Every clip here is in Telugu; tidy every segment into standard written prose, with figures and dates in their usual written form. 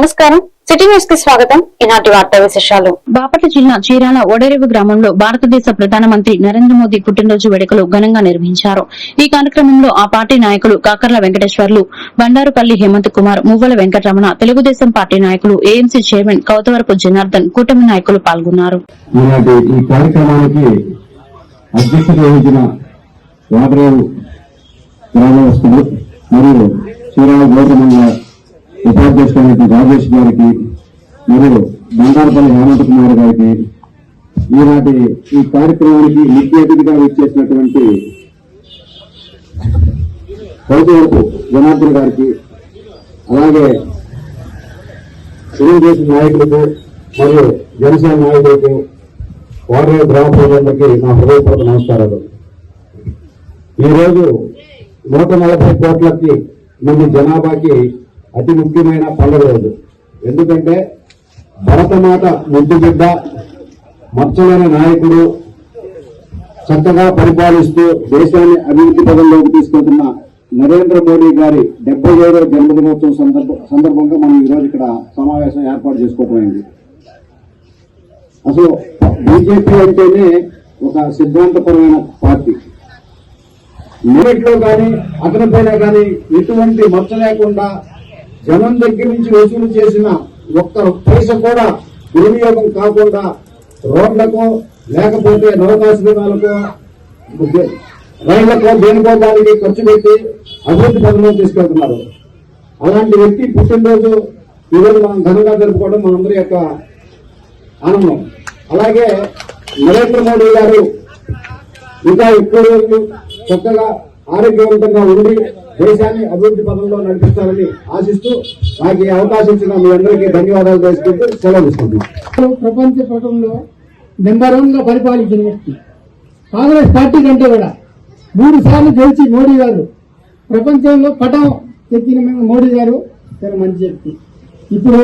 నమస్కారం, సిటీ న్యూస్ కి స్వాగతం. ఈనాటి వార్తా విశేషాలు. బాపట్ల జిల్లా చీరాల ఓడరేవు గ్రామంలో భారతదేశ ప్రధానమంత్రి నరేంద్ర మోదీ పుట్టినరోజు వేడుకలు ఘనంగా నిర్వహించారు. ఈ కార్యక్రమంలో ఆ పార్టీ నాయకులు కాకర్ల వెంకటేశ్వర్లు, బండారుపల్లి హేమంత్ కుమార్, మువ్వల వెంకటరమణ, తెలుగుదేశం పార్టీ నాయకులు, ఏఎంసీ చైర్మన్ కౌతవరపు జనార్దన్, కూటమి నాయకులు పాల్గొన్నారు. ఉపాధ్యక్షులైన రాజేష్ గారికి మరియు బండారుపల్లి హేమంత్ కుమార్ గారికి ఈనాటి ఈ కార్యక్రమానికి ముఖ్య అతిథిగా ఇచ్చేసినటువంటి కౌతవరపు జనార్దన్ గారికి, అలాగే తెలుగుదేశం నాయకులకు మరియు జనసేన నాయకులకు, ఓడరేవు గ్రామ ప్రజలందరికీ నా హృదయపూర్వక నమస్కారాలు. ఈరోజు 140 కోట్లకి మంది జనాభాకి అతి ముఖ్యమైన పండుగ రోజు. ఎందుకంటే భరతమాత ముద్దు బిడ్డ, మచ్చలేని నాయకుడు, చక్కగా పరిపాలిస్తూ దేశాన్ని అభివృద్ధి పదంలోకి తీసుకెళ్తున్న నరేంద్ర మోడీ గారి 75వ జన్మదినోత్సవం సందర్భంగా మనం ఈరోజు ఇక్కడ సమావేశం ఏర్పాటు చేసుకోవటమైంది. అసలు బీజేపీ అంటేనే ఒక సిద్ధాంతపరమైన పార్టీ. మెరిట్లో కానీ అతని పైన కానీ ఎటువంటి మచ్చ లేకుండా జనం దగ్గర నుంచి వసూలు చేసిన ఒక్క పైస కూడా దుర్వినియోగం కాకుండా రోడ్లకు, లేకపోతే నౌకాశ్రమాలకు, రైళ్లకు, దేనికో దానికి ఖర్చు పెట్టి అభివృద్ధి పథంలో తీసుకెళ్తున్నారు. అలాంటి వ్యక్తి పుట్టినరోజు ఈరోజు మనం ఘనంగా జరుపుకోవడం మనందరి యొక్క ఆనందం. అలాగే నరేంద్ర మోడీ గారు ఇంకా ఎక్కువ రోజులు చక్కగా ఆరోగ్యవంతంగా ఉండి దేశాన్ని అభివృద్ధి పథంలో నడిపించాలని ఆశిస్తూ నాకు ఈ అవకాశం ఇచ్చిన మీ అందరికీ ధన్యవాదాలు చేసుకుంటూ సెలవు తీసుకుంటున్నాను. ప్రపంచ పటంలో నెంబర్ 1 గా పరిపాలించిన వ్యక్తి. కాంగ్రెస్ పార్టీ కంటే కూడా 3 సార్లు గెలిచి మోడీ గారు ప్రపంచంలో పటం ఎక్కిన మోడీ గారు చాలా మంచి వ్యక్తి. ఇప్పుడు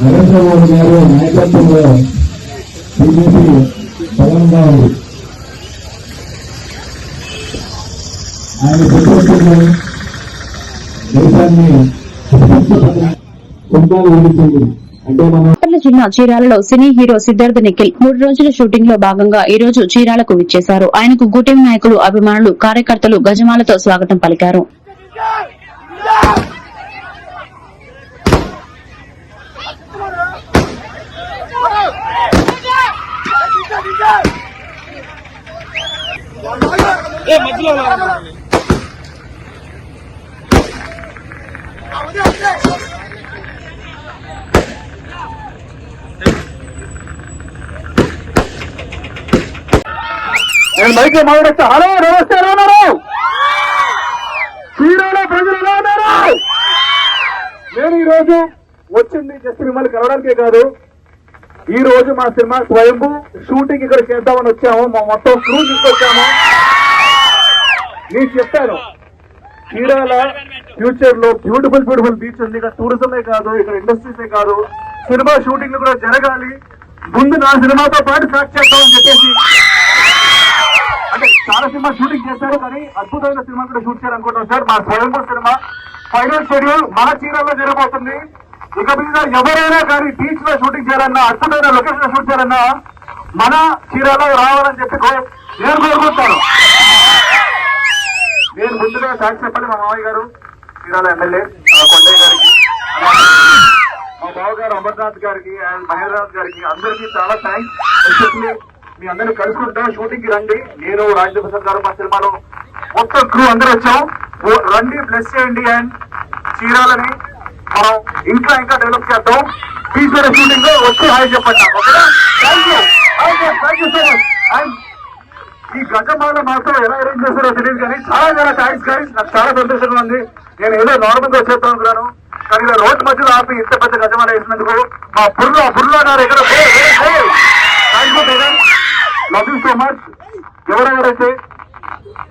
నరేంద్ర మోడీ గారు నాయకత్వంలో బీజేపీ బలంగా ఉంది. ఆయన ప్రభుత్వంలో దేశాన్ని కొంటాలు ఓడించింది. బాపట్ల జిల్లా చీరాలలో సినీ హీరో సిద్ధార్థ్ నిఖిల్ 3 రోజుల షూటింగ్ లో భాగంగా ఈ రోజు చీరాలకు విచ్చేశారు. ఆయనకు కూటమి నాయకులు, అభిమానులు, కార్యకర్తలు గజమాలతో స్వాగతం పలికారు. నేను మైక్ మాట్లాడతా. హలో, నమస్తే, ఎలా ఉన్నారు? చీరాల ప్రజలు ఎలా ఉన్నారు? నేను ఈ రోజు వచ్చింది జస్ట్ మిమ్మల్ని కలవడానికే కాదు. ఈ రోజు మా సినిమా స్వయంభూ షూటింగ్ ఇక్కడ చేద్దామని వచ్చాము. మా మొత్తం క్రూ తీసుకొచ్చాము. నేను చెప్పాను, చీరాల ఫ్యూచర్ లో బ్యూటిఫుల్ బీచ్ ఉంది. ఇక్కడ టూరిజమే కాదు, ఇక్కడ ఇండస్ట్రీసే కాదు, సినిమా షూటింగ్ కూడా జరగాలి. ముందు నా సినిమాతో పాటు ట్రాక్ చేద్దామని చెప్పేసి, అంటే చాలా సినిమా షూటింగ్ చేశారు కానీ అద్భుతమైన సినిమా కూడా షూట్ చేయాలనుకుంటున్నాం సార్. మా స్వయంభూ సినిమా ఫైనల్ షెడ్యూల్ మన చీరాల్లో జరగబోతుంది. ఇక మీద ఎవరైనా కానీ బీచ్ లో షూటింగ్ చేయాలన్నా, అద్భుతమైన లొకేషన్ లో షూట్ చేయాలన్నా మన చీరాలో రావాలని చెప్పి నేను కోరుకుంటాను. నేను ముందుగా థ్యాంక్స్ చెప్పాలి మా మామయ్య గారు, చీరాల ఎమ్మెల్యే కొండయ్య గారికి, మా బావగారు అమర్నాథ్ గారికి అండ్ మహేంద్రనాథ్ గారికి, అందరికీ చాలా థ్యాంక్స్. ఎస్పెషల్లీ మీ అందరినీ కలుసుకుంటా షూటింగ్ కి రండి. నేను రాజేంద్ర ప్రసాద్ గారు మా సినిమాలో మొత్తం క్రూ అందరూ వచ్చాం. రండి, బ్లెస్ చేయండి అండ్ చీరాలని మనం ఇంకా డెవలప్ చేద్దాం. బీచ్ షూటింగ్ లో వచ్చి హాయ్ చెప్పండి. ఓకేనా? Thank you so much. And ఈ గజమాల మాత్రం ఎలా అరేంజ్ చేస్తారో తెలియదు కానీ చాలా థ్యాంక్స్ గైస్. నాకు చాలా సంతోషంగా ఉంది. నేను ఏదో నార్మల్ గా వచ్చేస్తా అనుకున్నాను కానీ ఇలా రోడ్డు మధ్యలో ఆపి ఇంత పెద్ద గజమాల వేసినందుకు మా బుర్లా గారు ఇక్కడ thank you brother, love you so much. ఎవరెవరైతే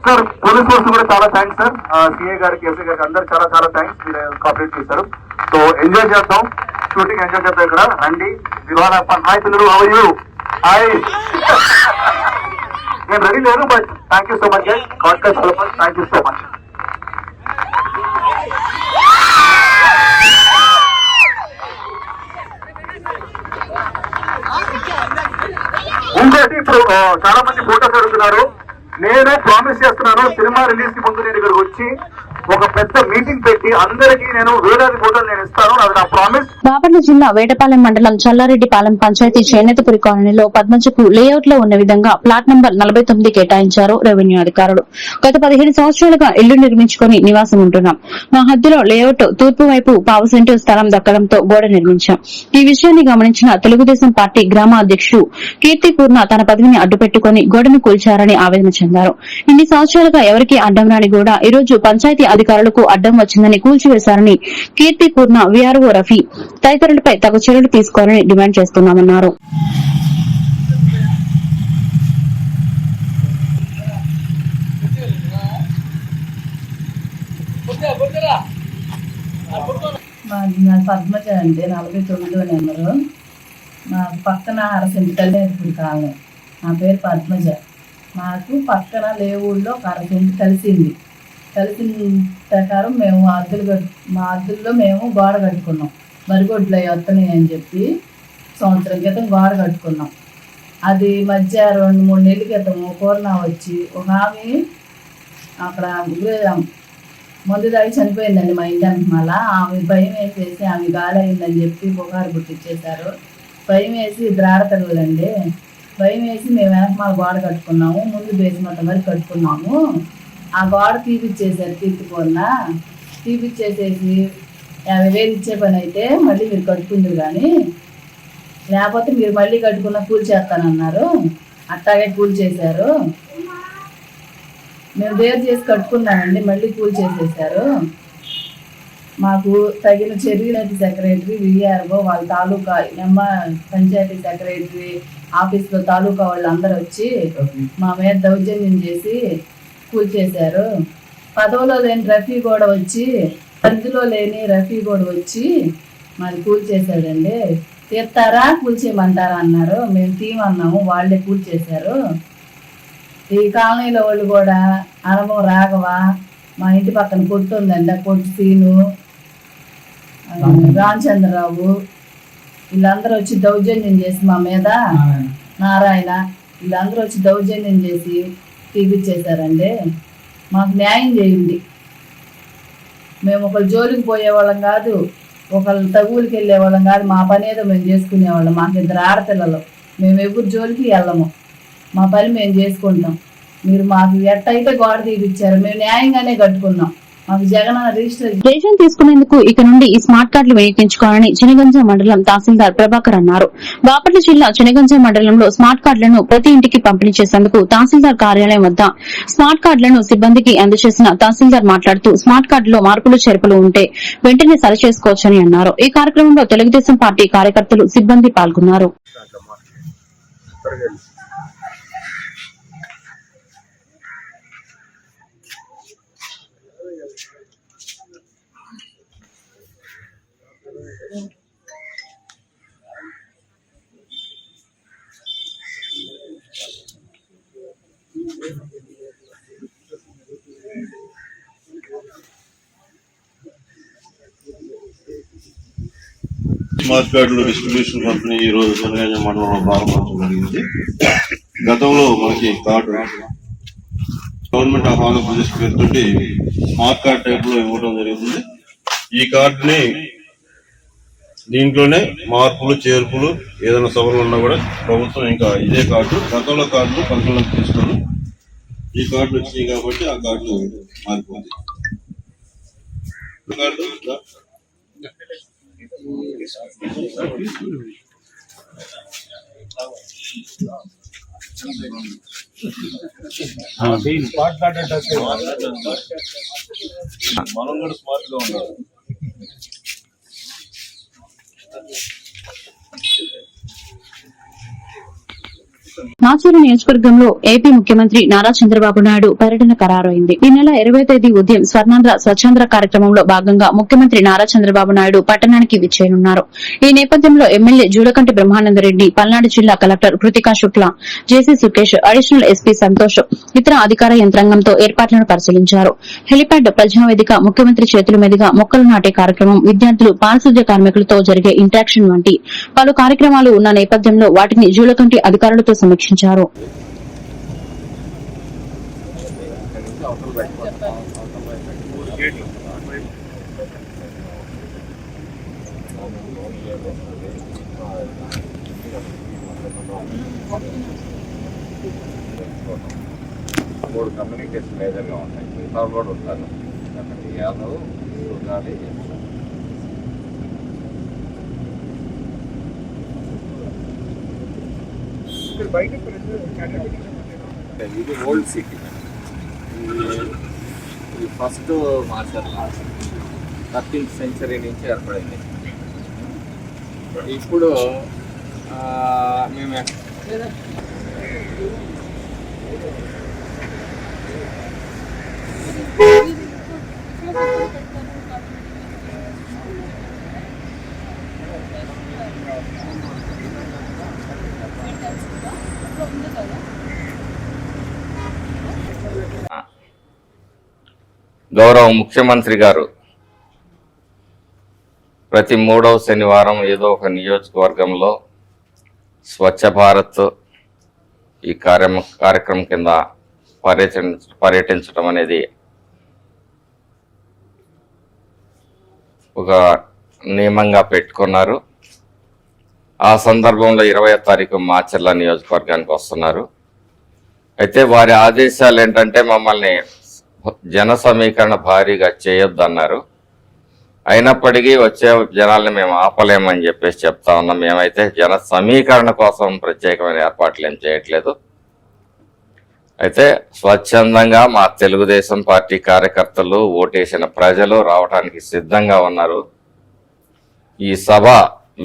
సార్ పోలీస్ ఫోర్స్ కూడా చాలా థ్యాంక్స్ సార్. సిఏ గారికి, ఎస్ఐ గారికి అందరు చాలా థ్యాంక్స్. మీరు కోఆపరేట్ చేశారు. సో ఎంజాయ్ చేద్దాం, షూటింగ్ ఎంజాయ్ చేద్దాం. ఇక్కడ రండి. హాయ్ పిల్లలు, హౌ ఆర్ యూ? హాయ్. నేను రెడీ లేను but thank you so much guys. God bless all of us. Thank you so much. చాలా మంది ఫోటోస్ అడుగుతున్నారు. నేను ప్రామిస్ చేస్తున్నాను, సినిమా రిలీజ్ కి ముందు నేను ఇక్కడికి వచ్చి ఒక పెద్ద మీటింగ్ పెట్టి అందరికీ నేను వేలాది ఫోటోలు నేను ఇస్తాను. అది నా ప్రామిస్. బాపట్ల జిల్లా వేటపాలెం మండలం చల్లారెడ్డిపాలెం పంచాయతీ చేనేతపురి కాలనీలో పద్మజకు లేఅవుట్ లో ఉన్న విధంగా ప్లాట్ నంబర్ 49 కేటాయించారు రెవెన్యూ అధికారులు. గత 15 సంవత్సరాలుగా ఇల్లు నిర్మించుకుని నివాసం ఉంటున్నాం. మా హద్దులో లేఅవుట్ తూర్పు వైపు 1/2 సెంటు స్థలం దక్కడంతో గోడ నిర్మించాం. ఈ విషయాన్ని గమనించిన తెలుగుదేశం పార్టీ గ్రామ అధ్యక్షుడు కీర్తిపూర్ణ తన పదవిని అడ్డుపెట్టుకుని గోడను కూల్చారని ఆవేదన చెందారు. ఇన్ని సంవత్సరాలుగా ఎవరికీ అడ్డం రాని గోడ ఈ రోజు పంచాయతీ అధికారులకు అడ్డం వచ్చిందని కూల్చివేశారని కీర్తిపూర్ణ, వీఆర్ఓ రఫీ తదితరులపై తగు చర్యలు తీసుకోవాలని డిమాండ్ చేస్తున్నామన్నారు. పద్మజ అంటే 49వ నెంబరు. మా పక్కన 1/2 సెంటు కలిసి కాలనీ. నా పేరు పద్మజ. మాకు పక్కన లేవుల్లో 1/2 సెంటు కలిసిన ప్రకారం మేము మా అద్దుల్లో మేము గోడ కట్టుకున్నాం. మరిగొడ్లు అవి వస్తున్నాయి అని చెప్పి సంవత్సరం క్రితం గోడ కట్టుకున్నాం. అది మధ్య 2-3 నెలల క్రితం కరోనా వచ్చి ఒక ఆమె అక్కడ మందు తాగి చనిపోయిందండి మా ఇంటి మళ్ళా. ఆమె భయం వేసేసి ఆమె గాలి అయిందని చెప్పి పుకారు పుట్టించేశారు. భయం వేసి ద్రాడతగలండి. భయం వేసి మేము వెనకమాల గోడ కట్టుకున్నాము. ముందు బేస్మెంట్ వరకు కట్టుకున్నాము. ఆ గోడ తీపిచ్చేసారు. తీపిచ్చేసేసి 50,000 ఇచ్చే పని అయితే మళ్ళీ మీరు కట్టుకుందరు, కానీ లేకపోతే మీరు మళ్ళీ కట్టుకున్న కూల్ చేస్తానన్నారు. అట్టాగే కూల్ చేశారు. మేము దేరు చేసి కట్టుకున్నామండి, మళ్ళీ కూల్ చేసేసారు. మాకు తగిన చర్యలు సెక్రటరీ, వీఆర్ఓ, వాళ్ళ తాలూకా పంచాయతీ సెక్రటరీ ఆఫీస్లో తాలూకా వాళ్ళు అందరూ వచ్చి మా మీద దౌర్జన్యం చేసి కూల్ చేశారు. పదవిలో లేని రఫీ కూడా వచ్చి, పరిధిలో లేని రఫీ కూడా వచ్చి మరి కూల్ చేశాడండి. తీస్తారా కూల్చేయమంటారా అన్నారు. మేము తీయమన్నాము, వాళ్ళే కూల్ చేశారు. ఈ కాలనీలో వాళ్ళు కూడా అనవం రాఘవ, మా ఇంటి పక్కన కొట్టు ఉందండి, కొట్టు సీను, రామచంద్రరావు వీళ్ళందరూ వచ్చి దౌర్జన్యం చేసి మా మీద, నారాయణ వీళ్ళందరూ వచ్చి దౌర్జన్యం చేసి తీపిచ్చేశారండి. మాకు న్యాయం చేయండి. మేము ఒకళ్ళు జోలికి పోయేవాళ్ళం కాదు, ఒకళ్ళు తగులకి వెళ్ళేవాళ్ళం కాదు. మా పని ఏదో మేము చేసుకునేవాళ్ళం. మాకు 2 ఆడపిల్లలు. మేము ఎవరు జోలికి వెళ్ళము. మా పని మేము చేసుకుంటాం. మీరు మాకు ఎట్టయితే గోడ తీపిచ్చారు, మేము న్యాయంగానే కట్టుకున్నాం. మాకు జగన్ రేషన్ తీసుకునేందుకు ఇక నుండి ఈ స్మార్ట్ కార్డులు వినియోగించుకోవాలని చినగంజ మండలం తహసీల్దార్ ప్రభాకర్ అన్నారు. బాపట్ల జిల్లా చినగంజ మండలంలో స్మార్ట్ కార్డులను ప్రతి ఇంటికి పంపిణీ చేసేందుకు తహసీల్దార్ కార్యాలయం వద్ద స్మార్ట్ కార్డులను సిబ్బందికి అందజేసిన తహసీల్దార్ మాట్లాడుతూ స్మార్ట్ కార్డులో మార్పులు చేర్పులు ఉంటే వెంటనే సరిచేసుకోవచ్చని అన్నారు. ఈ కార్యక్రమంలో తెలుగుదేశం పార్టీ కార్యకర్తలు, సిబ్బంది పాల్గొన్నారు. స్మార్ట్ కార్డులు డిస్ట్రిబ్యూషన్ కంపెనీ ఈ రోజు చినగంజ మండలంలో ప్రారంభించడం జరిగింది. గతంలో మనకి కార్డు గవర్నమెంట్ ఆఫ్ ఆంధ్రప్రదేశ్ పేరుతోటి స్మార్ట్ కార్డ్ టైప్ లో ఇవ్వడం జరుగుతుంది. ఈ కార్డుని దీంట్లోనే మార్పులు చేర్పులు ఏదైనా సభలు ఉన్నా కూడా ప్రభుత్వం ఇంకా ఇదే కార్డు, గతంలో కార్డులు పరిగణలోకి తీసుకొని ఈ కార్డులు వచ్చినాయి కాబట్టి ఆ కార్డు మారిపోతుంది. మనం కూడా స్మార్ట్ గా ఉండాలి. నాచూరు నియోజకవర్గంలో ఏపీ ముఖ్యమంత్రి నారా చంద్రబాబు నాయుడు పర్యటన ఖరారైంది. ఈ నెల 20వ తేదీ ఉదయం స్వర్ణాంధ్ర స్వచ్ఛాంధ్ర కార్యక్రమంలో భాగంగా ముఖ్యమంత్రి నారా చంద్రబాబు నాయుడు పట్టణానికి విచ్చేయనున్నారు. ఈ నేపథ్యంలో ఎమ్మెల్యే జూలకంటి బ్రహ్మానందరెడ్డి, పల్నాడు జిల్లా కలెక్టర్ కృతికా శుక్లా, జేసీ సుకేష్, అడిషనల్ ఎస్పీ సంతోష్ ఇతర అధికార యంత్రాంగంతో ఏర్పాట్లను పరిశీలించారు. హెలిప్యాడ్ ప్రజావేదిక, ముఖ్యమంత్రి చేతుల మీదుగా మొక్కలు నాటే కార్యక్రమం, విద్యార్థులు, పారిశుద్ధ్య కార్మికులతో జరిగే ఇంటరాక్షన్ వంటి పలు కార్యక్రమాలు ఉన్న నేపథ్యంలో వాటిని జూలకంటి అధికారులతో సమీక్షించారు. నిర్వహించారు. మూడు కమ్యూనికేషన్ మేజర్గా ఉంటాయి, మిగతా కూడా ఉంటారు. అక్కడ యాదవ్ చూడాలి. ఇది ఓల్డ్ సిటీ, ఇది ఫస్ట్ మార్షల్ 13th సెంచరీ నుంచి ఏర్పడింది. ఇప్పుడు మేము గౌరవ ముఖ్యమంత్రి గారు ప్రతి 3వ శనివారం ఏదో ఒక నియోజకవర్గంలో స్వచ్ఛ భారత్ ఈ కార్యక్రమం కింద పర్యటించడం అనేది ఒక నియమంగా పెట్టుకున్నారు. ఆ సందర్భంలో 20వ తారీఖు మాచర్ల నియోజకవర్గానికి వస్తున్నారు. అయితే వారి ఆదేశాలు ఏంటంటే మమ్మల్ని జన సమీకరణ భారీగా చేయొద్దన్నారు. అయినప్పటికీ వచ్చే జనాల్ని మేము ఆపలేమని చెప్పేసి చెప్తా ఉన్నాం. మేమైతే జన సమీకరణ కోసం ప్రత్యేకమైన ఏర్పాట్లు ఏం చేయట్లేదు. అయితే స్వచ్ఛందంగా మా తెలుగుదేశం పార్టీ కార్యకర్తలు, ఓటేసిన ప్రజలు రావడానికి సిద్ధంగా ఉన్నారు. ఈ సభ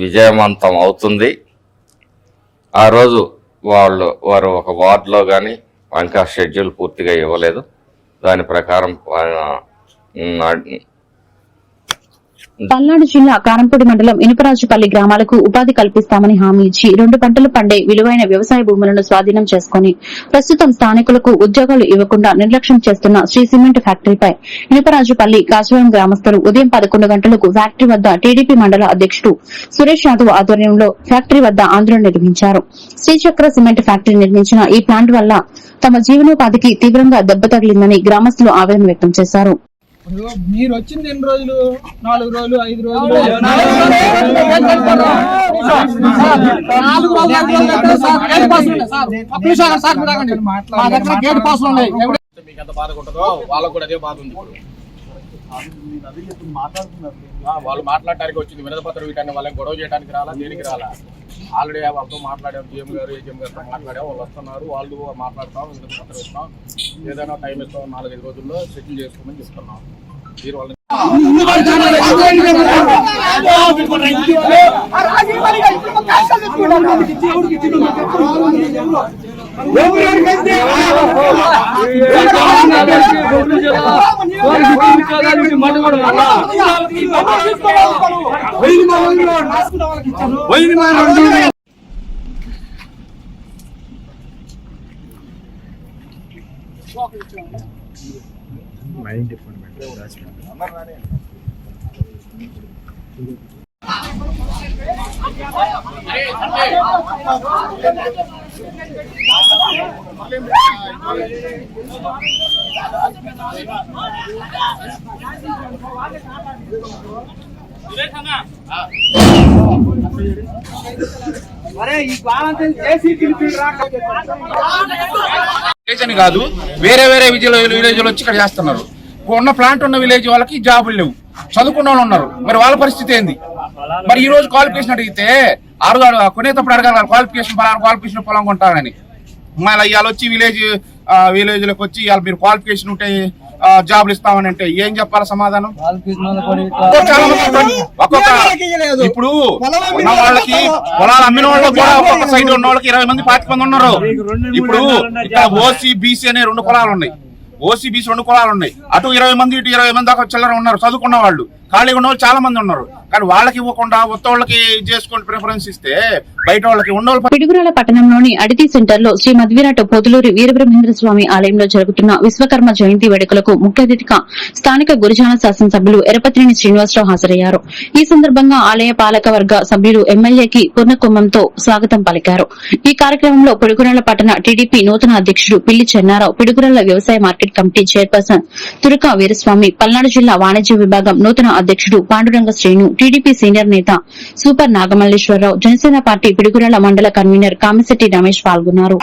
విజయవంతం అవుతుంది. ఆ రోజు వారు ఒక వార్డులో కానీ ఇంకా షెడ్యూల్ పూర్తిగా ఇవ్వలేదు. దాని ప్రకారం పల్నాడు జిల్లా కారంపూడి మండలం ఇనుపరాజుపల్లి గ్రామాలకు ఉపాధి కల్పిస్తామని హామీ ఇచ్చి 2 పంటలు పండే విలువైన వ్యవసాయ భూములను స్వాధీనం చేసుకుని ప్రస్తుతం స్థానికులకు ఉద్యోగాలు ఇవ్వకుండా నిర్లక్ష్యం చేస్తున్న శ్రీ సిమెంట్ ఫ్యాక్టరీపై ఇనుపరాజుపల్లి కాశవరం గ్రామస్తులు ఉదయం 11 గంటలకు ఫ్యాక్టరీ వద్ద టీడీపీ మండల అధ్యకుడు సురేష్ యాదవ్ ఆధ్వర్యంలో ఫ్యాక్టరీ వద్ద ఆందోళన నిర్వహించారు. శ్రీచక్ర సిమెంట్ ఫ్యాక్టరీ నిర్మించిన ఈ ప్లాంట్ వల్ల తమ జీవనోపాధికి తీవ్రంగా దెబ్బ తగిలిందని గ్రామస్తులు ఆవేదన వ్యక్తం చేశారు. మీరు వచ్చింది ఎన్ని రోజులు? 4 రోజులు, 5 రోజులు, 4 గేట్ పాస్ ఉన్నాయి. మీకు ఎంత బాధ ఉంటుందో వాళ్ళకు కూడా అదే బాధ ఉంది. వాళ్ళు మాట్లాడటానికి వచ్చింది వినతిపత్రం వీటన్ని వాళ్ళకి గొడవ చేయడానికి రాలా, దేనికి రాలా. ఆల్రెడీ వాళ్ళతో మాట్లాడాం, జీఎం గారు ఏజీఎం గారితో మాట్లాడాం. వాళ్ళు వస్తున్నారు, వాళ్ళు మాట్లాడతాం, వినతిపత్రం ఇస్తాం, ఏదైనా టైం ఇస్తాం, 4-5 రోజుల్లో సెటిల్ చేసుకోమని చెప్తున్నాం. మీరు వాళ్ళని మైండ్ అని కాదు, వేరే వేరే విలేజ్ వచ్చి ఇక్కడ చేస్తున్నారు. ఉన్న ప్లాంట్ ఉన్న విలేజ్ వాళ్ళకి జాబులు లేవు, చదువుకున్న వాళ్ళు ఉన్నారు. మరి వాళ్ళ పరిస్థితి ఏంది? మరి ఈ రోజు క్వాలిఫికేషన్ అడిగితే కొనేటప్పుడు అడగాలి క్వాలిఫికేషన్ పొలం కొంటారని. మళ్ళీ ఇవాళ వచ్చి విలేజ్లోకి వచ్చి ఇవాళ మీరు క్వాలిఫికేషన్ ఉంటే జాబులు ఇస్తామని అంటే ఏం చెప్పాలి సమాధానం? ఇప్పుడు ఉన్న వాళ్ళకి పొలాలు అమ్మిన వాళ్ళకి కూడా ఒక్కొక్క సైడ్ ఉన్న వాళ్ళకి 20 మంది 25 మంది ఉన్నారు. ఇప్పుడు ఇక్కడ ఓసీ బీసీ అనే 2 కులాలు ఉన్నాయి. ఓసీ బీసీ 2 కులాలు ఉన్నాయి. అటు 20 మంది, ఇటు 20 మంది దాకా చిల్లర ఉన్నారు. చదువుకున్న వాళ్ళు, ఖాళీగా ఉన్న వాళ్ళు చాలా మంది ఉన్నారు. కానీ వాళ్ళకి ఇవ్వకుండా కొత్త వాళ్ళకి చేసుకొని ప్రిఫరెన్స్ ఇస్తే బయట వాళ్ళకి ఉన్నోళ్ళు పిడుగురాల పట్టణంలోని అడితి సెంటర్ లో శ్రీ మధ్విరాట పోతులూరి వీరబ్రహ్మేంద్ర స్వామి ఆలయంలో జరుగుతున్న విశ్వకర్మ జయంతి వేడుకలకు ముఖ్య అతిథిగా స్థానిక గురిజాల శాసనసభ్యులు ఎరపతినేని శ్రీనివాసరావు హాజరయ్యారు. ఈ సందర్భంగా ఆలయ పాలక వర్గ సభ్యులు ఎమ్మెల్యేకి పూర్ణకుంభంతో స్వాగతం పలికారు. ఈ కార్యక్రమంలో పిడుగురాల పట్టణ టీడీపీ నూతన అధ్యకుడు పిల్లి చెన్నారావు, పిడుగురాల వ్యవసాయ market committee chairperson Turaka Veeraswamy, Palnadu జిల్లా వాణిజ్య విభాగం నూతన అధ్యకుడు పాండురంగ శ్రీను, టీడీపీ సీనియర్ నేత సూపర్ నాగమల్లేశ్వరరావు, జనసేన పార్టీ పిడుగురాల మండల కన్వీనర్ కామిశెట్టి రమేష్ పాల్గొన్నారు.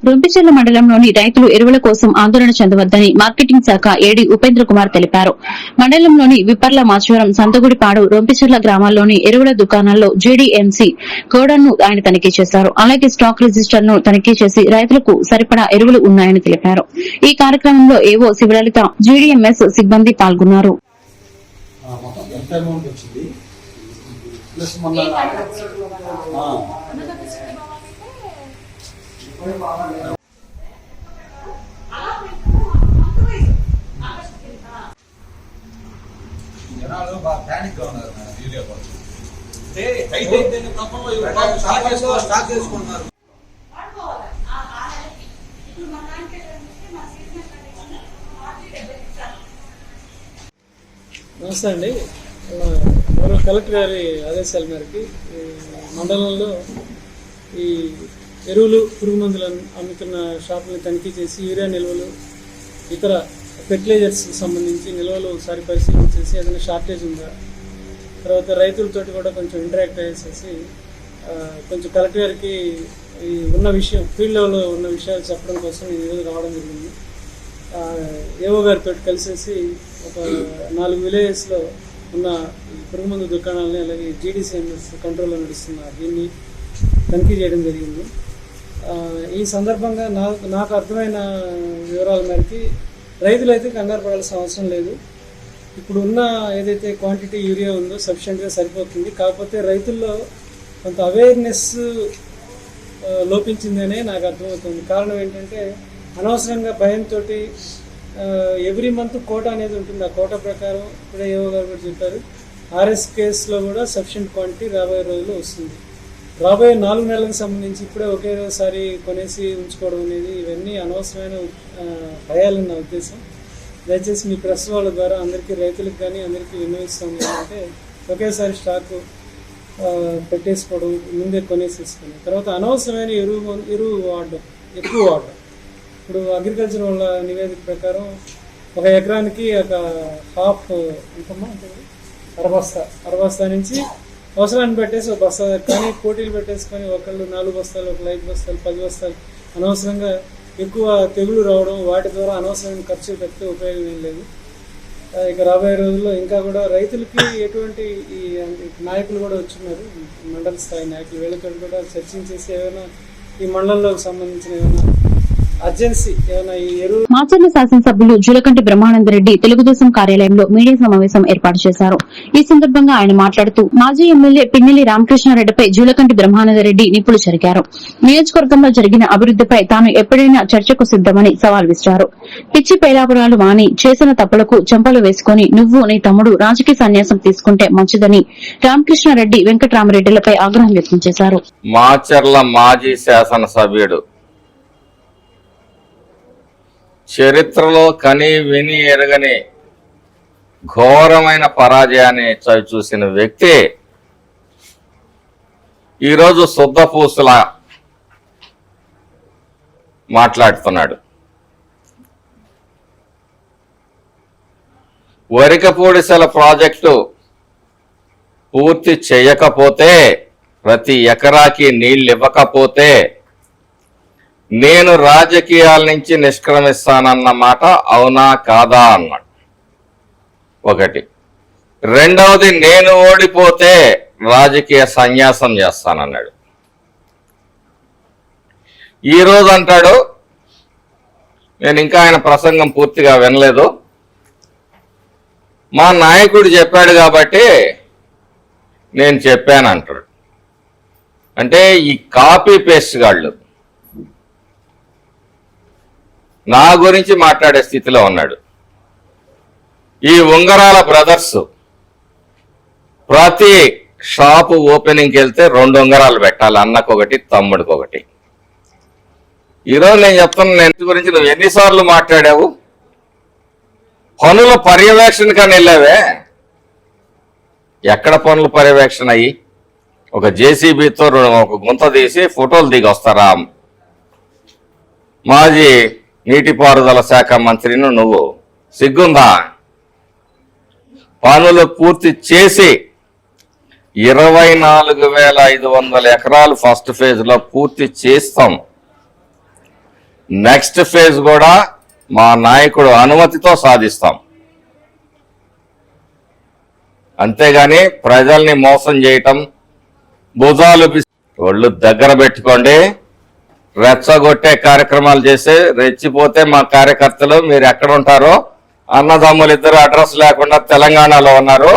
రొంపిచెర్ల మండలంలోని రైతులు ఎరువుల కోసం ఆందోళన చెందవద్దని మార్కెటింగ్ శాఖ ఏడీ ఉపేంద్ర కుమార్ తెలిపారు. మండలంలోని విప్పర్ల మాచవరం, సంతగుడిపాడు, రొంపిచెర్ల గ్రామాల్లోని ఎరువుల దుకాణాల్లో జీడీఎంసీ గోడౌన్ను ఆయన తనిఖీ చేశారు. అలాగే స్టాక్ రిజిస్టర్ ను తనిఖీ చేసి రైతులకు సరిపడా ఎరువులు ఉన్నాయని తెలిపారు. ఈ కార్యక్రమంలో ఏవో శివలలిత, జీడీఎంఎస్ సిబ్బంది పాల్గొన్నారు. జనాలు బాగా ప్యానిక్ గా ఉన్నారు మేడం. యూరియా స్టాక్ చేసుకుంటున్నారు. నమస్తే అండి. గౌరవ కలెక్టర్ గారి ఆదేశాల మేరకు మండలంలో ఈ ఎరువులు, పురుగు మందులు అమ్ముతున్న షాపులను తనిఖీ చేసి యూరియా నిల్వలు, ఇతర ఫెర్టిలైజర్స్ సంబంధించి నిల్వలు ఒకసారి పరిశీలన చేసి ఏదైనా షార్టేజ్ ఉందా, తర్వాత రైతులతోటి కూడా కొంచెం ఇంటరాక్ట్ అయ్యేసేసి కొంచెం కలెక్టర్ గారికి ఈ ఉన్న విషయం, ఫీల్డ్ లెవెల్లో ఉన్న విషయాలు చెప్పడం కోసం ఈరోజు రావడం జరిగింది. ఏవో గారితో కలిసేసి ఒక 4 విలేజెస్లో ఉన్న పురుగు మందు దుకాణాలని, అలాగే జీడీసీఎంఎస్ కంట్రోల్లో నడుస్తున్న దీన్ని తనిఖీ చేయడం జరిగింది. ఈ సందర్భంగా నాకు అర్థమైన వివరాల మేరకి రైతులైతే కంగారు పడాల్సిన అవసరం లేదు. ఇప్పుడు ఉన్న ఏదైతే క్వాంటిటీ యూరియా ఉందో సఫిషియెంట్గా సరిపోతుంది. కాకపోతే రైతుల్లో కొంత అవేర్నెస్ లోపించిందనే నాకు అర్థమవుతుంది. కారణం ఏంటంటే అనవసరంగా భయంతో ఎవ్రీ మంత్ కోటా అనేది ఉంటుంది. ఆ కోటా ప్రకారం ఇప్పుడే ఏవో గారు కూడా చెప్పారు, ఆర్ఎస్ కేసులో కూడా సఫిషియెంట్ క్వాంటిటీ రాబోయే రోజుల్లో వస్తుంది. రాబోయే 4 నెలలకు సంబంధించి ఇప్పుడే ఒకేసారి కొనేసి ఉంచుకోవడం అనేది ఇవన్నీ అనవసరమైన భయాలని నా ఉద్దేశం. దయచేసి మీ ప్రెస్ వాళ్ళ ద్వారా అందరికీ, రైతులకు కానీ అందరికీ విన్నవిస్తాం ఏంటంటే ఒకేసారి స్టాక్ పెట్టేసుకోవడం, ముందే కొనేసేసుకుని తర్వాత అనవసరమైన ఎరువు వాడడం, ఎక్కువ వాడడం. ఇప్పుడు అగ్రికల్చర్ వాళ్ళ నివేదిక ప్రకారం ఒక ఎకరానికి ఒక హాఫ్ ఎంతమ్మా, అరబస్తా నుంచి అవసరాన్ని పెట్టేసి ఒక బస్తా, కానీ పోటీలు పెట్టేసుకొని ఒకళ్ళు 4 బస్తాలు, ఒకళ్ళు 5 బస్తాలు, 10 బస్తాలు అనవసరంగా ఎక్కువ తెగులు రావడం, వాటి ద్వారా అనవసరమైన ఖర్చు పెడితే ఉపయోగం ఏం లేదు. ఇక రాబోయే రోజుల్లో ఇంకా కూడా రైతులకి ఎటువంటి ఈ నాయకులు కూడా వచ్చిన్నారు, మండల స్థాయి నాయకులు, వీళ్ళతో కూడా చర్చించేసి ఏమైనా ఈ మండలంలోకి సంబంధించిన ఏమైనా అర్జెన్సీ ఏమైనా ఈ ఎరువు. మాచర్ల శాసనసభ్యులు జూలకంటి బ్రహ్మానందరెడ్డి తెలుగుదేశం కార్యాలయంలో మీడియా సమావేశం ఏర్పాటు చేశారు. ఈ సందర్భంగా ఆయన మాట్లాడుతూ మాజీ ఎమ్మెల్యే పిన్నెల్లి రామకృష్ణారెడ్డిపై జూలకంటి బ్రహ్మానందరెడ్డి నిప్పులు చెరిగారు. నియోజకవర్గంలో జరిగిన అభివృద్దిపై తాను ఎప్పుడైనా చర్చకు సిద్దమని సవాల్ విసిరారు. పిచ్చి పేలాపురాలు మాని చేసిన తప్పులకు చెంపలు వేసుకుని నువ్వు నీ తమ్ముడు రాజకీయ సన్యాసం తీసుకుంటే మంచిదని రామకృష్ణారెడ్డి వెంకటరామరెడ్డిలపై ఆగ్రహం వ్యక్తం చేశారు. మాచర్ల మాజీ శాసనసభ్యుడు చరిత్రలో కని విని ఎరగని ఘోరమైన పరాజయాన్ని చూసిన వ్యక్తి ఈరోజు శుద్ధపూసలా మాట్లాడుతున్నాడు. వరికపూడిసెల ప్రాజెక్టు పూర్తి చేయకపోతే, ప్రతి ఎకరాకి నీళ్ళు ఇవ్వకపోతే నేను రాజకీయాల నుంచి నిష్క్రమిస్తానన్న మాట అవునా కాదా అన్నాడు. ఒకటి. రెండవది, నేను ఓడిపోతే రాజకీయ సన్యాసం చేస్తానన్నాడు. ఈరోజు అంటాడు, నేను ఇంకా ఆయన ప్రసంగం పూర్తిగా వినలేదు, మా నాయకుడు చెప్పాడు కాబట్టి నేను చెప్పాను అంటాడు. అంటే ఈ కాపీ పేస్ట్ గాళ్ళు నా గురించి మాట్లాడే స్థితిలో ఉన్నాడు. ఈ ఉంగరాల బ్రదర్స్ ప్రతి షాపు ఓపెనింగ్కి వెళ్తే 2 ఉంగరాలు పెట్టాలి, అన్నకొకటి తమ్ముడికొకటి. ఈరోజు నేను చెప్తున్నా, నేను గురించి నువ్వు ఎన్నిసార్లు మాట్లాడావు? పనుల పర్యవేక్షణ కానీ వెళ్ళావే, ఎక్కడ పనుల పర్యవేక్షణ అయ్యి? ఒక జేసీబీతో ఒక గుంత తీసి ఫోటోలు దిగి వస్తారా? మాజీ నీటిపారుదల శాఖ మంత్రిని నువ్వు, సిగ్గుందా? పనులు పూర్తి చేసి 24,500 ఎకరాలు ఫస్ట్ ఫేజ్ లో పూర్తి చేస్తాం. నెక్స్ట్ ఫేజ్ కూడా మా నాయకుడు అనుమతితో సాధిస్తాం. అంతేగాని ప్రజల్ని మోసం చేయటం, భుజాలు ఒళ్ళు దగ్గర పెట్టుకోండి. రెచ్చగొట్టే కార్యక్రమాలు చేసి రెచ్చిపోతే మా కార్యకర్తలు మీరు ఎక్కడ ఉంటారో, అన్నదమ్ములు ఇద్దరు అడ్రస్ లేకుండా తెలంగాణలో ఉన్నారు.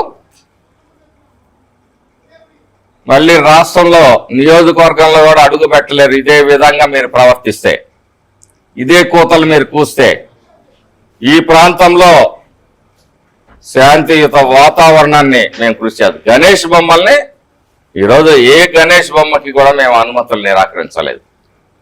మళ్ళీ రాష్ట్రంలో నియోజకవర్గంలో కూడా అడుగు పెట్టలేరు ఇదే విధంగా మీరు ప్రవర్తిస్తే, ఇదే కూతలు మీరు కూస్తే. ఈ ప్రాంతంలో శాంతియుత వాతావరణాన్ని మేము కృషి చేద్దాం. గణేష్ బొమ్మల్ని ఈరోజు ఏ గణేష్ బొమ్మకి కూడా మేము అనుమతులు నిరాకరించలేదు.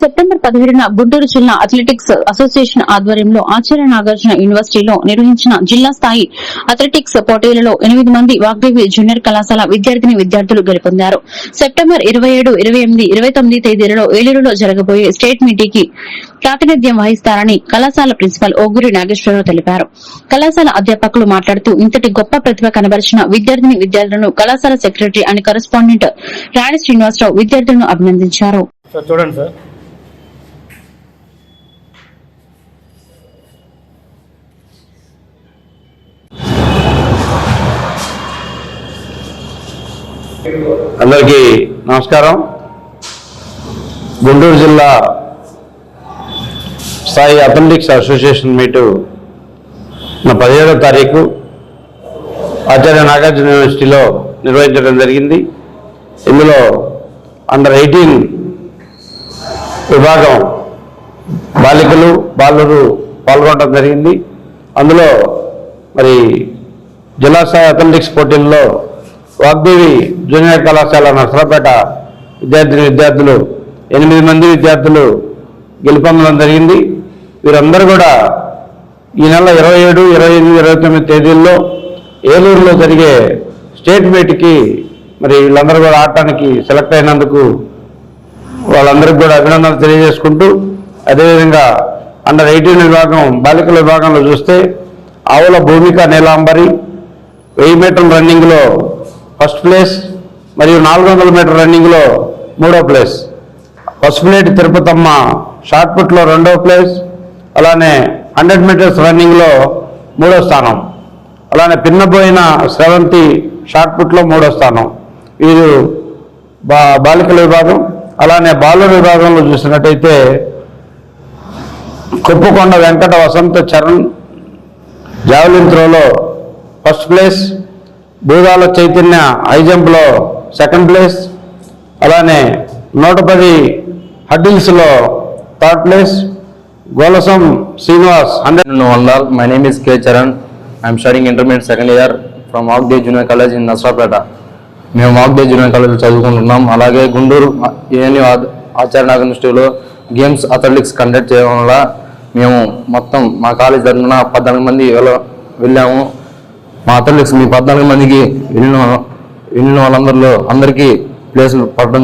సెప్టెంబర్ 17న గుంటూరు జిల్లా అథ్లెటిక్స్ అసోసియేషన్ ఆధ్వర్యంలో ఆచార్య నాగార్జున యూనివర్సిటీలో నిర్వహించిన జిల్లా స్థాయి అథ్లెటిక్స్ పోటీలలో 8 మంది వాగ్దేవి జూనియర్ కళాశాల విద్యార్థులు గెలుపొందారు. సెప్టెంబర్ 27, 28, 29 తేదీలలో ఏలూరులో జరగబోయే స్టేట్ మీటింగ్కి ప్రాతినిధ్యం వహిస్తారని కళాశాల ప్రిన్సిపల్ ఓగురి నాగేశ్వరరావు తెలిపారు. కళాశాల అధ్యాపకులు మాట్లాడుతూ ఇంతటి గొప్ప ప్రతిభ కనబరిచిన విద్యార్థులను కళాశాల సెక్రటరీ అండ్ కరెస్పాండెంట్ రాణి శ్రీనివాసరావు విద్యార్థులను అభినందించారు. చూడండి సార్, అందరికీ నమస్కారం. గుంటూరు జిల్లా స్థాయి అథ్లెటిక్స్ అసోసియేషన్ మీటు 17వ తారీఖు ఆచార్య నాగార్జున యూనివర్సిటీలో నిర్వహించడం జరిగింది. ఇందులో అండర్ 18 విభాగం బాలికలు బాలురు పాల్గొనడం జరిగింది. అందులో మరి జిల్లా స్థాయి అథ్లెటిక్స్ పోటీల్లో వాగ్దేవి జూనియర్ కళాశాల నర్సరాపేట విద్యార్థులు 8 మంది విద్యార్థులు గెలుపొందడం జరిగింది. వీరందరూ కూడా ఈ నెల 27, 28, 29 తేదీల్లో ఏలూరులో జరిగే స్టేట్ మీట్కి మరి వీళ్ళందరూ కూడా ఆడటానికి సెలెక్ట్ అయినందుకు వాళ్ళందరికీ కూడా అభినందనలు తెలియజేసుకుంటూ, అదేవిధంగా అండర్ 18 విభాగం బాలికల విభాగంలో చూస్తే ఆవుల భూమిక నీలాంబరి 1000 మీటర్ల రన్నింగ్లో ఫస్ట్ ప్లేస్, మరియు 400 మీటర్ రన్నింగ్లో 3వ ప్లేస్. పసుపులేటి తిరుపతమ్మ షార్ట్ పుట్లో 2వ ప్లేస్. అలానే 100 మీటర్స్ రన్నింగ్లో 3వ స్థానం. అలానే పిన్నబోయిన శ్రవంతి షార్ట్ పుట్లో 3వ స్థానం. వీరు బాలికల విభాగం. అలానే బాలుర విభాగంలో చూసినట్టయితే కొప్పుకొండ వెంకట వసంత చరణ్ జావెలిన్ త్రోలో first place. Boodala Chaitanya high జంప్లో 2nd ప్లేస్. అలానే 110 హడ్డిల్స్లో 3rd place. Golasam Srinivas 100. My name is K. Charan. I am studying intermediate second year from Ogday Junior College in Nasrapeta. మేము Ogday Junior College చదువుకుంటున్నాం. అలాగే గుంటూరు ఏఎన్యు ఆచార్య నాగర్ యూనివర్సిటీలో గేమ్స్ అథ్లెటిక్స్ కండక్ట్ చేయడం వల్ల మేము మొత్తం మా కాలేజ్ తరఫున 14 మంది వెళ్ళాము. మా అథ్లెటిక్స్ మీ 14 మందికి వెళ్ళిన వాళ్ళందరిలో అందరికీ ప్లేసులు పడడం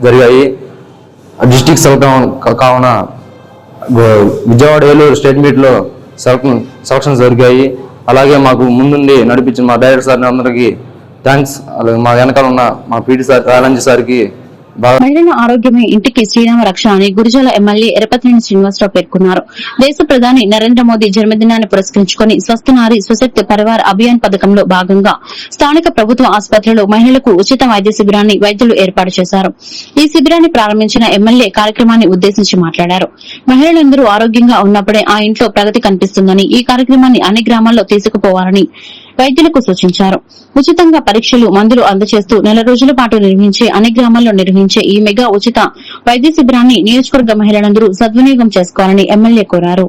జరిగాయి. డిస్టిక్ కావున విజయవాడ ఏలూరు స్టేట్ మీట్లో సెలక్షన్స్ జరిగాయి. అలాగే మాకు ముందుండి నడిపించిన మా డైరెక్టర్ సార్ అందరికీ థ్యాంక్స్. అలాగే మా వెనకాల ఉన్న మా పీటీ సార్ రాలంజీ సార్కి మహిళల ఆరోగ్యమే ఇంటికి శ్రీరామ రక్ష అని గురిజాల ఎమ్మెల్యే ఎరపతినేని శ్రీనివాసరావు పేర్కొన్నారు. దేశ ప్రధాని నరేంద్ర మోదీ జన్మదినాన్ని పురస్కరించుకుని స్వస్థ నారి స్వశక్తి పరివార్ అభియాన్ పథకంలో భాగంగా స్థానిక ప్రభుత్వ ఆసుపత్రిలో మహిళలకు ఉచిత వైద్య శిబిరాన్ని వైద్యులు ఏర్పాటు చేశారు. ఈ శిబిరాన్ని ప్రారంభించిన ఎమ్మెల్యే కార్యక్రమాన్ని ఉద్దేశించి మాట్లాడారు. మహిళలందరూ ఆరోగ్యంగా ఉన్నప్పుడే ఆ ఇంట్లో ప్రగతి కనిపిస్తుందని, ఈ కార్యక్రమాన్ని అన్ని గ్రామాల్లో తీసుకుపోవాలని వైద్యులకు సూచించారు. ఉచితంగా పరీక్షలు, మందులు అందజేస్తూ 4 రోజుల పాటు నిర్వహించే అన్ని గ్రామాల్లో నిర్వహించే ఈ మెగా ఉచిత వైద్య శిబిరాన్ని నియోజకవర్గ మహిళలందరూ సద్వినియోగం చేసుకోవాలని ఎమ్మెల్యే కోరారు.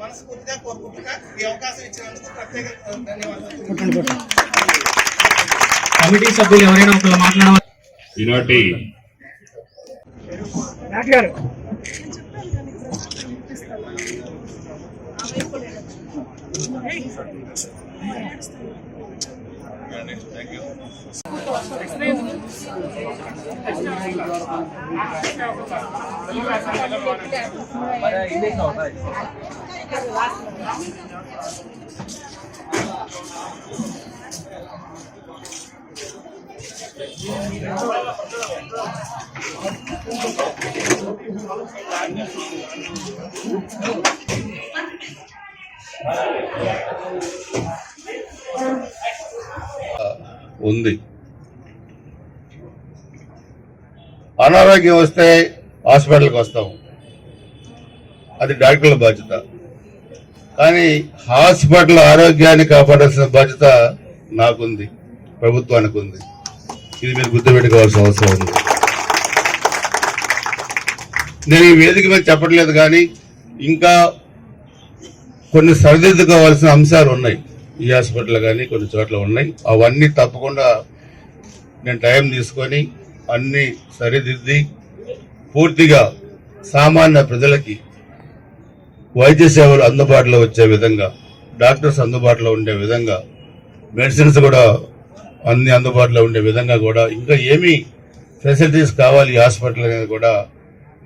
మనస్ఫూర్తిగా కోరుకుంటున్నా. ఈ అవకాశం ఇచ్చినందుకు ప్రత్యేక ధన్యవాదాలు. కమిటీ సభ్యులు ఎవరైనా ఒకరు మాట్లాడాలి. ఈనాటి ఉంది. అనారోగ్యం వస్తే హాస్పిటల్కి వస్తాం, అది డాక్టర్ల బాధ్యత. కానీ హాస్పిటల్ ఆరోగ్యాన్ని కాపాడాల్సిన బాధ్యత నాకుంది, ప్రభుత్వానికి ఉంది. ఇది మీరు గుర్తుపెట్టుకోవాల్సిన అవసరం ఉంది. నేను ఈ వేదిక మీద చెప్పట్లేదు, కానీ ఇంకా కొన్ని సరిదిద్దుకోవాల్సిన అంశాలు ఉన్నాయి. ఈ హాస్పిటల్ కానీ కొన్ని చోట్ల ఉన్నాయి. అవన్నీ తప్పకుండా నేను టైం తీసుకొని అన్ని సరిదిద్ది పూర్తిగా సామాన్య ప్రజలకి వైద్య సేవలు అందుబాటులో వచ్చే విధంగా, డాక్టర్స్ అందుబాటులో ఉండే విధంగా, మెడిసిన్స్ కూడా అన్ని అందుబాటులో ఉండే విధంగా కూడా ఇంకా ఏమి ఫెసిలిటీస్ కావాలి ఈ హాస్పిటల్ అనేది కూడా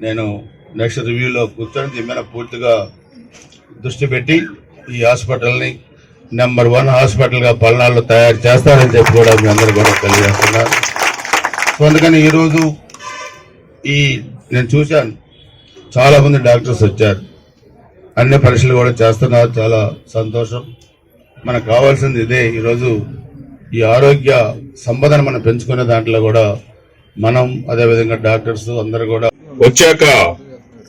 నేను నెక్స్ట్ రివ్యూలో కూర్చొని దీని మీద పూర్తిగా దృష్టి పెట్టి ఈ హాస్పిటల్ని నెంబర్ 1 హాస్పిటల్గా పల్నాడులో తయారు చేస్తారని చెప్పి కూడా మీ అందరూ కూడా తెలియజేస్తున్నారు. సో అందుకని ఈరోజు నేను చూశాను, చాలా మంది డాక్టర్స్ వచ్చారు, అన్ని పరీక్షలు కూడా చేస్తున్నారు. చాలా సంతోషం. మనకు కావాల్సింది ఇదే. ఈరోజు ఈ ఆరోగ్య సంపదను మనం పెంచుకునే దాంట్లో కూడా మనం, అదేవిధంగా డాక్టర్స్ అందరూ కూడా వచ్చాక,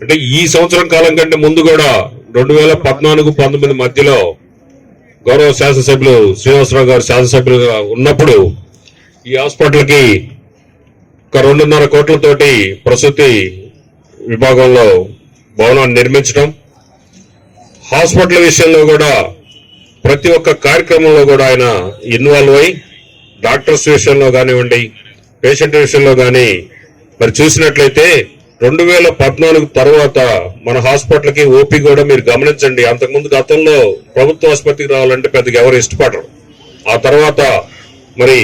అంటే ఈ సంవత్సరం కాలం కంటే ముందు కూడా 2014-19 మధ్యలో గౌరవ శాసనసభ్యులు శ్రీనివాసరావు గారు శాసనసభ్యులుగా ఉన్నప్పుడు ఈ హాస్పిటల్కి 2.5 కోట్లతోటి ప్రసూతి విభాగంలో భవనాన్ని నిర్మించడం, హాస్పిటల్ విషయంలో కూడా ప్రతి ఒక్క కార్యక్రమంలో కూడా ఆయన ఇన్వాల్వ్ అయి డాక్టర్స్ విషయంలో కానివ్వండి, పేషెంట్ విషయంలో కానీ మరి చూసినట్లయితే 2014 తర్వాత మన హాస్పిటల్ కి ఓపీ కూడా మీరు గమనించండి. అంతకుముందు గతంలో ప్రభుత్వ ఆసుపత్రికి రావాలంటే పెద్దగా ఎవరు ఇష్టపడరు. ఆ తర్వాత మరి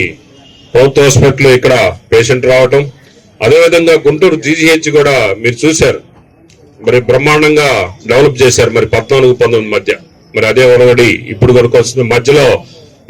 ప్రభుత్వ హాస్పిటల్ ఇక్కడ పేషెంట్ రావటం, అదేవిధంగా గుంటూరు జీజీహెచ్ కూడా మీరు చూశారు, మరి బ్రహ్మాండంగా డెవలప్ చేశారు. మరి 14-19 మధ్య మరి అదే ఒరవడి ఇప్పుడు కొరకు వస్తుంది. మధ్యలో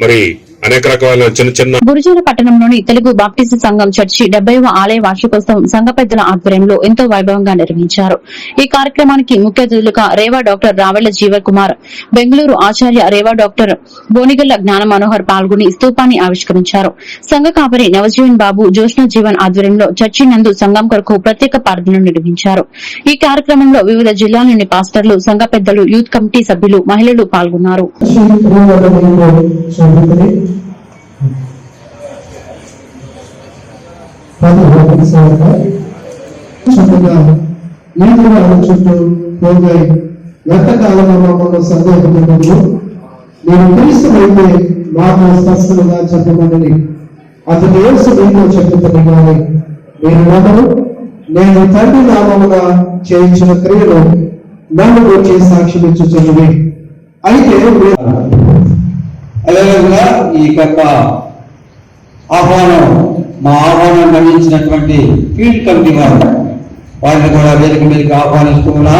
మరి అనేక రకాల చిన్న గురుజాల పట్టణంలోని తెలుగు బాప్టిస్ట్ సంఘం చర్చి 70వ ఆలయ వార్షికోత్సవం సంఘ పెద్దల ఆధ్వర్యంలో ఎంతో వైభవంగా నిర్వహించారు. ఈ కార్యక్రమానికి ముఖ్య అతిథులుగా రేవా డాక్టర్ రావెళ్ల జీవకుమార్, బెంగళూరు ఆచార్య రేవా డాక్టర్ బోనిగల్ల జ్ఞాన మనోహర్ పాల్గొని స్తూపాన్ని ఆవిష్కరించారు. సంఘ కాపరి నవజీవన్ బాబు జోష్న జీవన్ ఆధ్వర్యంలో చర్చి నందు సంఘం కొరకు ప్రత్యేక ప్రార్థనలు నిర్వహించారు. ఈ కార్యక్రమంలో వివిధ జిల్లాలోని పాస్టర్లు, సంఘ పెద్దలు, యూత్ కమిటీ సభ్యులు, మహిళలు పాల్గొన్నారు. చుట్టూ పోగాయి ఎంతకాలంలో మమ్మల్ని సందేహించకూడదు. నేను క్రీస్తునైతే మాకు స్పష్టంగా చెప్పమని అతని యేసు మీతో చెప్పుతుంది. కానీ మీరు ఎవరు? నేను తండ్రి నామముగా చేయించిన క్రియలు నన్ను వచ్చి సాక్ష్యం ఇచ్చుచున్నవి. అయితే అదేవిధంగా ఈ యొక్క మా ఆహ్వానం గమనించినటువంటి ఫీల్డ్ కమిటీ వారిని కూడా వేదిక మీదకి ఆహ్వానిస్తున్నా.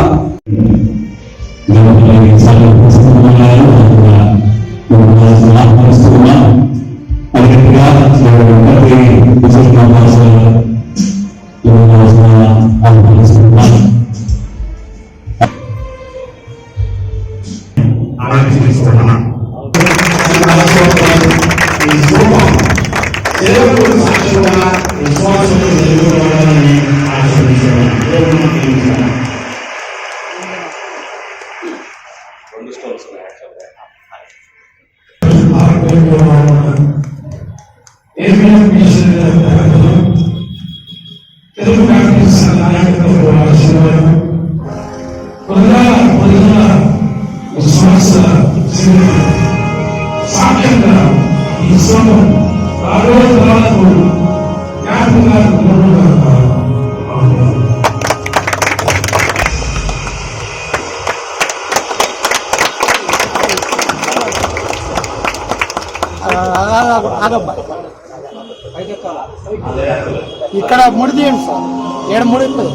ఇక్కడ ముడి తీయండి సార్, 7 ముడి ఇస్తుంది.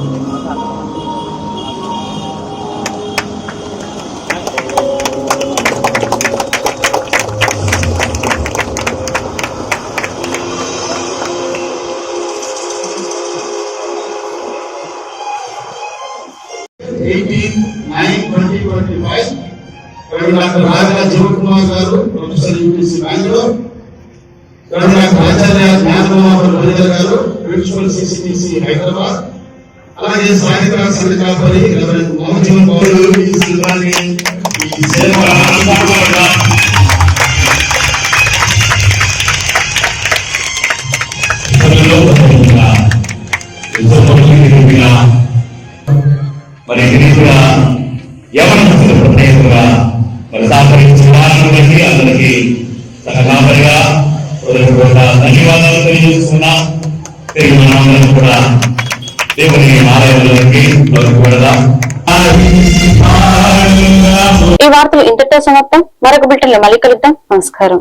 డాక్టర్ రాజా జీవకుమార్ గారు, ప్రొఫెసర్ యూనివర్సిటీ బెంగళూరు. డాక్టర్ ఆచార్య జ్ఞానమోహన్ గారు, ప్రిన్సిపల్ సిసిటిసి హైదరాబాద్. అలాగే సాయంత్రం సంఘ కాపరి మోహన్ బాబు ఈ సిబ్బంది ఈ సేవ మరి ఇది కూడా ఎవరి ప్రత్యేకంగా మరి సహకరించిన వారిని బట్టి అందరికీ సహకారిగా ధన్యవాదాలు తెలియజేస్తున్నాం. తిరిగి మనందరం కూడా దేవుని ఆలయంలోకి వెళదాం. ఈ వార్తలు ఇంతటితో సమాప్తం. మరొక బిల్టన్లో మళ్ళీ కలుద్దాం. నమస్కారం.